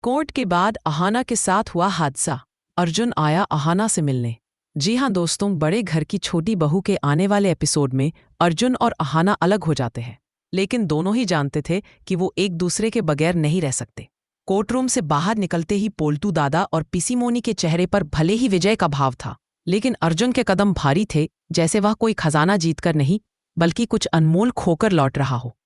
Court के बाद अहाना के साथ हुआ हादसा। अर्जुन आया अहाना से मिलने। जी हाँ दोस्तों, बड़े घर की छोटी बहू के आने वाले एपिसोड में अर्जुन और अहाना अलग हो जाते हैं, लेकिन दोनों ही जानते थे कि वो एक दूसरे के बगैर नहीं रह सकते। कोर्टरूम से बाहर निकलते ही पोल्टू दादा और पिसीमोनी के चेहरे पर भले ही विजय का भाव था, लेकिन अर्जुन के कदम भारी थे, जैसे वह कोई खजाना जीतकर नहीं बल्कि कुछ अनमोल खोकर लौट रहा हो।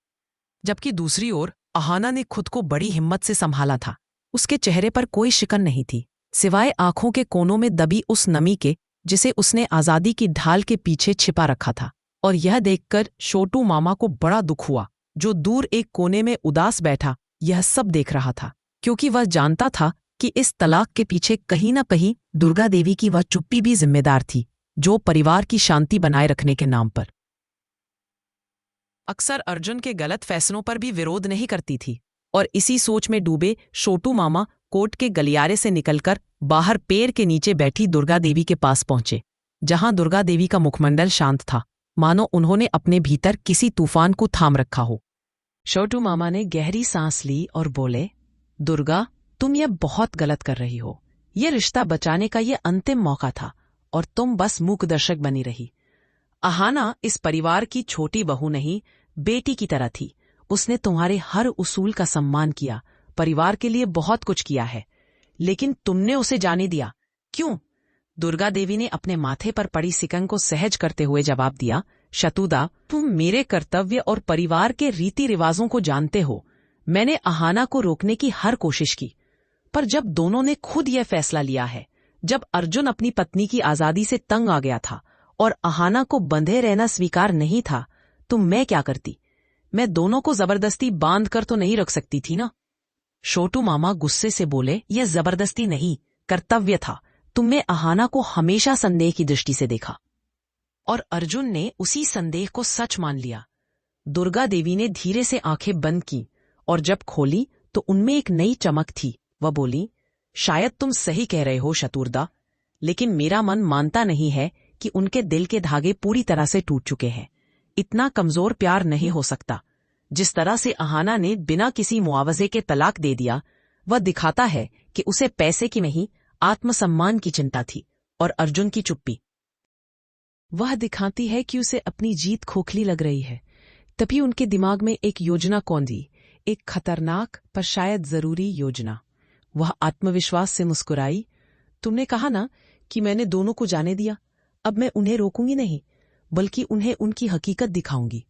जबकि दूसरी ओर अहाना ने खुद को बड़ी हिम्मत से संभाला था। उसके चेहरे पर कोई शिकन नहीं थी, सिवाय आंखों के कोनों में दबी उस नमी के जिसे उसने आजादी की ढाल के पीछे छिपा रखा था। और यह देखकर छोटू मामा को बड़ा दुख हुआ, जो दूर एक कोने में उदास बैठा यह सब देख रहा था, क्योंकि वह जानता था कि इस तलाक के पीछे कहीं न कहीं दुर्गा देवी की वह चुप्पी भी जिम्मेदार थी, जो परिवार की शांति बनाए रखने के नाम पर अक्सर अर्जुन के गलत फैसलों पर भी विरोध नहीं करती थी। और इसी सोच में डूबे छोटू मामा कोर्ट के गलियारे से निकलकर बाहर पेड़ के नीचे बैठी दुर्गा देवी के पास पहुंचे, जहां दुर्गा देवी का मुखमंडल शांत था, मानो उन्होंने अपने भीतर किसी तूफान को थाम रखा हो। छोटू मामा ने गहरी सांस ली और बोले, दुर्गा, तुम यह बहुत गलत कर रही हो। यह रिश्ता बचाने का यह अंतिम मौका था और तुम बस मूक दर्शक बनी रही। अहाना इस परिवार की छोटी बहू नहीं, बेटी की तरह थी। उसने तुम्हारे हर उसूल का सम्मान किया, परिवार के लिए बहुत कुछ किया है, लेकिन तुमने उसे जाने दिया। क्यों? दुर्गा देवी ने अपने माथे पर पड़ी सिकंग को सहज करते हुए जवाब दिया, शतुदा, तुम मेरे कर्तव्य और परिवार के रीति रिवाजों को जानते हो। मैंने अहाना को रोकने की हर कोशिश की, पर जब दोनों ने खुद यह फैसला लिया है, जब अर्जुन अपनी पत्नी की आजादी से तंग आ गया था और अहाना को बंधे रहना स्वीकार नहीं था, तो मैं क्या करती? मैं दोनों को जबरदस्ती बांध कर तो नहीं रख सकती थी ना। छोटू मामा गुस्से से बोले, यह जबरदस्ती नहीं, कर्तव्य था। तुमने अहाना को हमेशा संदेह की दृष्टि से देखा और अर्जुन ने उसी संदेह को सच मान लिया। दुर्गा देवी ने धीरे से आंखें बंद की और जब खोली तो उनमें एक नई चमक थी। वह बोली, शायद तुम सही कह रहे हो शतुरदा, लेकिन मेरा मन मानता नहीं है कि उनके दिल के धागे पूरी तरह से टूट चुके हैं। इतना कमजोर प्यार नहीं हो सकता। जिस तरह से अहाना ने बिना किसी मुआवजे के तलाक दे दिया, वह दिखाता है कि उसे पैसे की नहीं, आत्मसम्मान की चिंता थी। और अर्जुन की चुप्पी, वह दिखाती है कि उसे अपनी जीत खोखली लग रही है। तभी उनके दिमाग में एक योजना कौंधी, एक खतरनाक पर शायद जरूरी योजना। वह आत्मविश्वास से मुस्कुराई, तुमने कहा ना कि मैंने दोनों को जाने दिया। अब मैं उन्हें रोकूंगी नहीं, बल्कि उन्हें उनकी हकीकत दिखाऊंगी।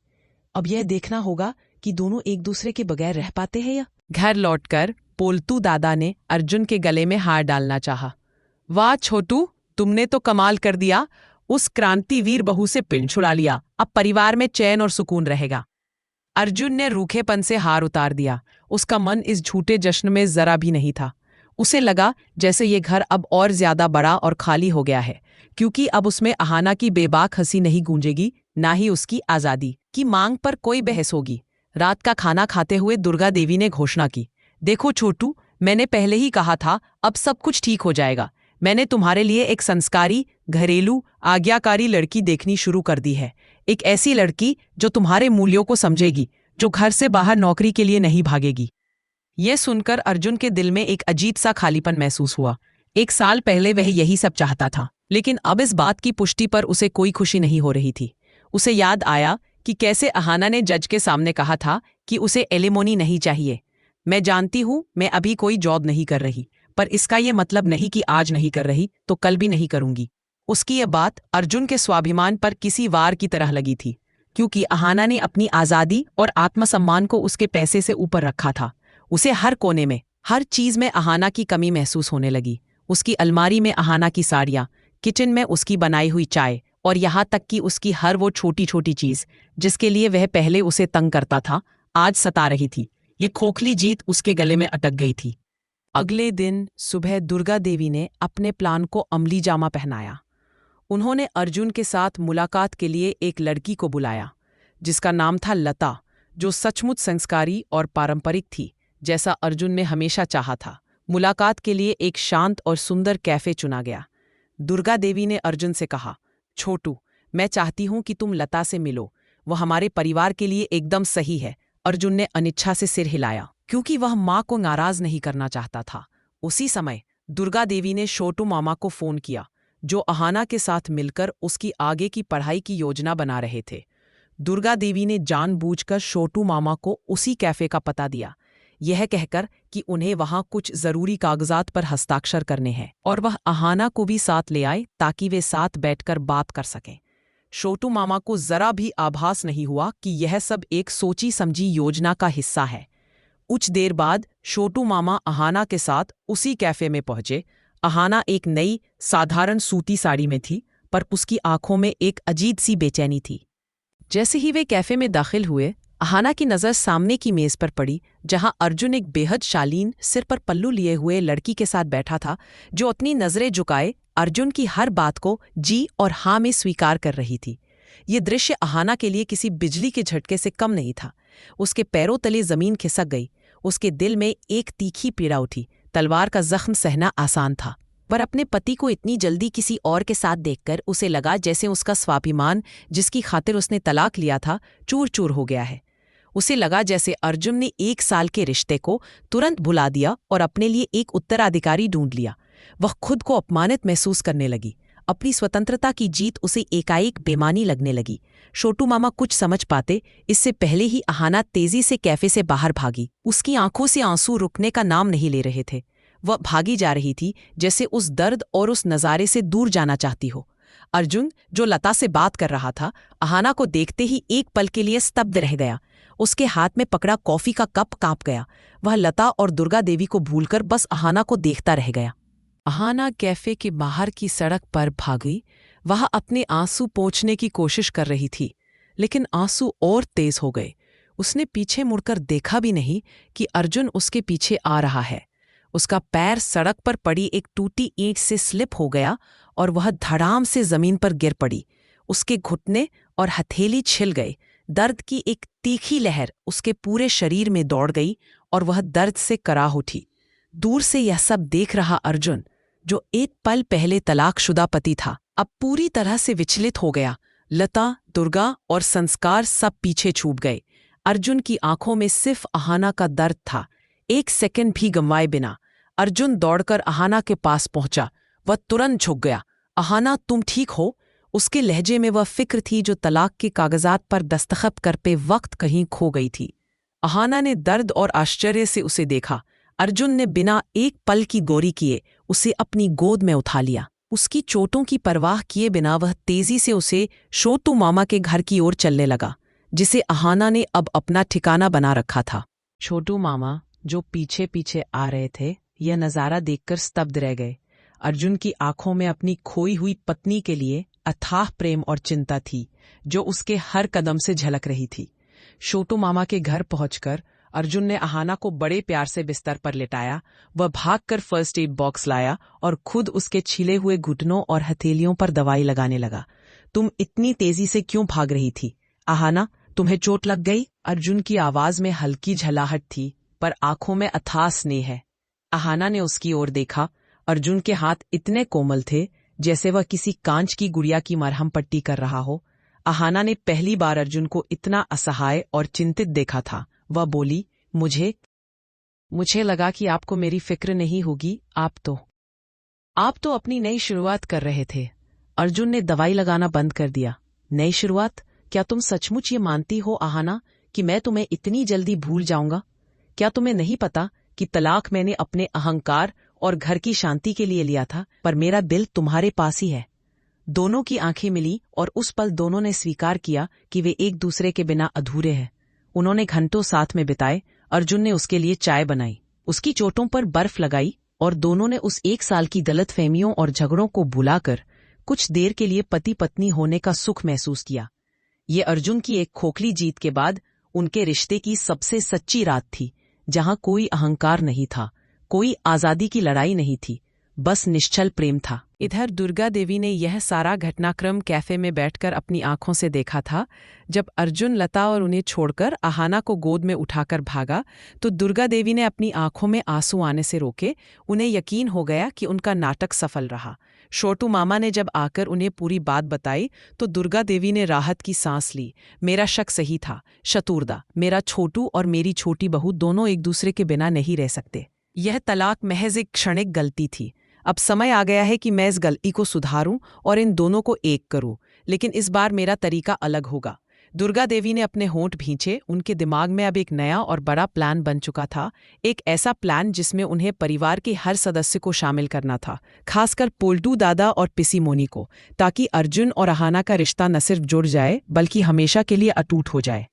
अब यह देखना होगा कि दोनों एक दूसरे के बगैर रह पाते हैं या। घर लौटकर पोल्टू दादा ने अर्जुन के गले में हार डालना चाहा। वाह छोटू, तुमने तो कमाल कर दिया। उस क्रांतिवीर बहू से पिन छुड़ा लिया। अब परिवार में चैन और सुकून रहेगा। अर्जुन ने रूखेपन से हार उतार दिया। उसका मन इस झूठे जश्न में जरा भी नहीं था। उसे लगा जैसे ये घर अब और ज्यादा बड़ा और खाली हो गया है, क्योंकि अब उसमें अहाना की बेबाक हंसी नहीं गूंजेगी, ना ही उसकी आजादी की मांग पर कोई बहस होगी। रात का खाना खाते हुए दुर्गा देवी ने घोषणा की, देखो छोटू, मैंने पहले ही कहा था, अब सब कुछ ठीक हो जाएगा। मैंने तुम्हारे लिए एक संस्कारी, घरेलू, आज्ञाकारी लड़की देखनी शुरू कर दी है। एक ऐसी लड़की जो तुम्हारे मूल्यों को समझेगी, जो घर से बाहर नौकरी के लिए नहीं भागेगी। यह सुनकर अर्जुन के दिल में एक अजीब सा खालीपन महसूस हुआ। 1 साल पहले वह यही सब चाहता था, लेकिन अब इस बात की पुष्टि पर उसे कोई खुशी नहीं हो रही थी। उसे याद आया कि कैसे अहाना ने जज के सामने कहा था कि उसे एलिमोनी नहीं चाहिए। मैं जानती हूं मैं अभी कोई जॉब नहीं कर रही, पर इसका यह मतलब नहीं कि आज नहीं कर रही तो कल भी नहीं करूंगी। उसकी यह बात अर्जुन के स्वाभिमान पर किसी वार की तरह लगी थी, क्योंकि अहाना ने अपनी आजादी और आत्मसम्मान को उसके पैसे से ऊपर रखा था। उसे हर कोने में, हर चीज में अहाना की कमी महसूस होने लगी। उसकी अलमारी में अहाना की साड़ियां, किचन में उसकी बनाई हुई चाय, और यहाँ तक कि उसकी हर वो छोटी छोटी चीज जिसके लिए वह पहले उसे तंग करता था, आज सता रही थी। ये खोखली जीत उसके गले में अटक गई थी। अगले दिन सुबह दुर्गा देवी ने अपने प्लान को अमली जामा पहनाया। उन्होंने अर्जुन के साथ मुलाकात के लिए एक लड़की को बुलाया, जिसका नाम था लता, जो सचमुच संस्कारी और पारंपरिक थी, जैसा अर्जुन ने हमेशा चाहा था। मुलाकात के लिए एक शांत और सुंदर कैफे चुना गया। दुर्गा देवी ने अर्जुन से कहा, छोटू, मैं चाहती हूं कि तुम लता से मिलो। वह हमारे परिवार के लिए एकदम सही है। अर्जुन ने अनिच्छा से सिर हिलाया, क्योंकि वह माँ को नाराज नहीं करना चाहता था। उसी समय दुर्गा देवी ने छोटू मामा को फोन किया, जो अहाना के साथ मिलकर उसकी आगे की पढ़ाई की योजना बना रहे थे। दुर्गा देवी ने जानबूझकर छोटू मामा को उसी कैफे का पता दिया, यह कहकर कि उन्हें वहां कुछ जरूरी कागजात पर हस्ताक्षर करने हैं और वह अहाना को भी साथ ले आए ताकि वे साथ बैठकर बात कर सकें। छोटू मामा को जरा भी आभास नहीं हुआ कि यह सब एक सोची समझी योजना का हिस्सा है। कुछ देर बाद छोटू मामा अहाना के साथ उसी कैफे में पहुंचे। अहाना एक नई साधारण सूती साड़ी में थी, पर उसकी आंखों में एक अजीब सी बेचैनी थी। जैसे ही वे कैफे में दाखिल हुए, अहाना की नज़र सामने की मेज पर पड़ी, जहां अर्जुन एक बेहद शालीन सिर पर पल्लू लिए हुए लड़की के साथ बैठा था, जो अपनी नज़रें झुकाए अर्जुन की हर बात को जी और हाँ में स्वीकार कर रही थी। ये दृश्य अहाना के लिए किसी बिजली के झटके से कम नहीं था। उसके पैरों तले जमीन खिसक गई। उसके दिल में एक तीखी पीड़ा उठी। तलवार का जख्म सहना आसान था, पर अपने पति को इतनी जल्दी किसी और के साथ देखकर उसे लगा जैसे उसका स्वाभिमान, जिसकी खातिर उसने तलाक लिया था, चूर चूर हो गया है। उसे लगा जैसे अर्जुन ने 1 साल के रिश्ते को तुरंत भुला दिया और अपने लिए एक उत्तराधिकारी ढूंढ लिया। वह खुद को अपमानित महसूस करने लगी। अपनी स्वतंत्रता की जीत उसे एकाएक बेमानी लगने लगी। छोटू मामा कुछ समझ पाते इससे पहले ही अहाना तेजी से कैफे से बाहर भागी। उसकी आंखों से आंसू रुकने का नाम नहीं ले रहे थे। वह भागी जा रही थी, जैसे उस दर्द और उस नज़ारे से दूर जाना चाहती हो। अर्जुन, जो लता से बात कर रहा था, अहाना को देखते ही एक पल के लिए स्तब्ध रह गया। उसके हाथ में पकड़ा कॉफी का कप कांप गया। वह लता और दुर्गा देवी को भूलकर बस अहाना को देखता रह गया। अहाना कैफे के बाहर की सड़क पर भागी। वह अपने आंसू पोंछने की कोशिश कर रही थी, लेकिन आंसू और तेज हो गए। उसने पीछे मुड़कर देखा भी नहीं कि अर्जुन उसके पीछे आ रहा है। उसका पैर सड़क पर पड़ी एक टूटी ईंट से स्लिप हो गया और वह धड़ाम से जमीन पर गिर पड़ी। उसके घुटने और हथेली छिल गए। दर्द की एक तीखी लहर उसके पूरे शरीर में दौड़ गई और वह दर्द से कराह उठी। दूर से यह सब देख रहा अर्जुन, जो एक पल पहले तलाकशुदा पति था, अब पूरी तरह से विचलित हो गया। लता, दुर्गा और संस्कार सब पीछे छूट गए। अर्जुन की आंखों में सिर्फ अहाना का दर्द था। 1 सेकंड भी गंवाए बिना अर्जुन दौड़कर अहाना के पास पहुंचा। वह तुरंत झुक गया। अहाना, तुम ठीक हो? उसके लहजे में वह फिक्र थी जो तलाक के कागजात पर दस्तखत करते वक्त कहीं खो गई थी। अहाना ने दर्द और आश्चर्य से उसे देखा। अर्जुन ने बिना एक पल की गौरी किए उसे अपनी गोद में उठा लिया। उसकी चोटों की परवाह किए बिना वह तेजी से उसे छोटू मामा के घर की ओर चलने लगा, जिसे अहाना ने अब अपना ठिकाना बना रखा था। छोटू मामा, जो पीछे पीछे आ रहे थे, यह नज़ारा देखकर स्तब्ध रह गए। अर्जुन की आंखों में अपनी खोई हुई पत्नी के लिए अथाह प्रेम और चिंता थी, जो उसके हर कदम से झलक रही थी। छोटू मामा के घर पहुंचकर अर्जुन ने अहाना को बड़े प्यार से बिस्तर पर लिटाया। वह भागकर फर्स्ट एड बॉक्स लाया और खुद उसके छिले हुए घुटनों और हथेलियों पर दवाई लगाने लगा। तुम इतनी तेजी से क्यों भाग रही थी? अहाना, तुम्हें चोट लग गई? अर्जुन की आवाज में हल्की झलाहट थी, पर आंखों में अथाह स्नेह है। अहाना ने उसकी ओर देखा। अर्जुन के हाथ इतने कोमल थे जैसे वह किसी कांच की गुड़िया की मरहम पट्टी कर रहा हो। अहाना ने पहली बार अर्जुन को इतना असहाय और चिंतित देखा था। वह बोली, मुझे लगा कि आपको मेरी फिक्र नहीं होगी। आप तो अपनी नई शुरुआत कर रहे थे। अर्जुन ने दवाई लगाना बंद कर दिया। नई शुरुआत? क्या तुम सचमुच ये मानती हो अहाना कि मैं तुम्हें इतनी जल्दी भूल जाऊंगा? क्या तुम्हें नहीं पता कि तलाक मैंने अपने अहंकार और घर की शांति के लिए लिया था, पर मेरा दिल तुम्हारे पास ही है। दोनों की आंखें मिली और उस पल दोनों ने स्वीकार किया कि वे एक दूसरे के बिना अधूरे हैं। उन्होंने घंटों साथ में बिताए। अर्जुन ने उसके लिए चाय बनाई, उसकी चोटों पर बर्फ लगाई और दोनों ने उस 1 साल की गलतफहमियों और झगड़ों को भुलाकर कुछ देर के लिए पति पत्नी होने का सुख महसूस किया। ये अर्जुन की एक खोखली जीत के बाद उनके रिश्ते की सबसे सच्ची रात थी, जहां कोई अहंकार नहीं था, कोई आजादी की लड़ाई नहीं थी, बस निश्चल प्रेम था। इधर दुर्गा देवी ने यह सारा घटनाक्रम कैफे में बैठकर अपनी आंखों से देखा था। जब अर्जुन, लता और उन्हें छोड़कर अहाना को गोद में उठाकर भागा, तो दुर्गा देवी ने अपनी आंखों में आंसू आने से रोके। उन्हें यकीन हो गया कि उनका नाटक सफल रहा। छोटू मामा ने जब आकर उन्हें पूरी बात बताई तो दुर्गा देवी ने राहत की सांस ली। मेरा शक सही था शतुरदा, मेरा छोटू और मेरी छोटी बहू दोनों एक दूसरे के बिना नहीं रह सकते। यह तलाक महज एक क्षणिक गलती थी। अब समय आ गया है कि मैं इस गलती को सुधारूं और इन दोनों को एक करूं, लेकिन इस बार मेरा तरीका अलग होगा। दुर्गा देवी ने अपने होंठ भींचे। उनके दिमाग में अब एक नया और बड़ा प्लान बन चुका था, एक ऐसा प्लान जिसमें उन्हें परिवार के हर सदस्य को शामिल करना था, खासकर पोल्टू दादा और पिसी मोनी को, ताकि अर्जुन और अहाना का रिश्ता न सिर्फ जुड़ जाए बल्कि हमेशा के लिए अटूट हो जाए।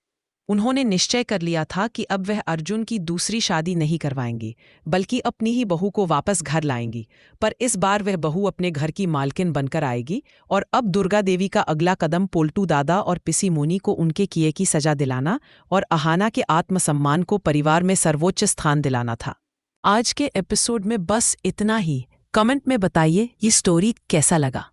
उन्होंने निश्चय कर लिया था कि अब वह अर्जुन की दूसरी शादी नहीं करवाएंगी, बल्कि अपनी ही बहू को वापस घर लाएंगी। पर इस बार वह बहू अपने घर की मालकिन बनकर आएगी और अब दुर्गा देवी का अगला कदम पोल्टू दादा और पिसी मोनी को उनके किए की सजा दिलाना और अहाना के आत्मसम्मान को परिवार में सर्वोच्च स्थान दिलाना था। आज के एपिसोड में बस इतना ही। कमेंट में बताइए ये स्टोरी कैसा लगा।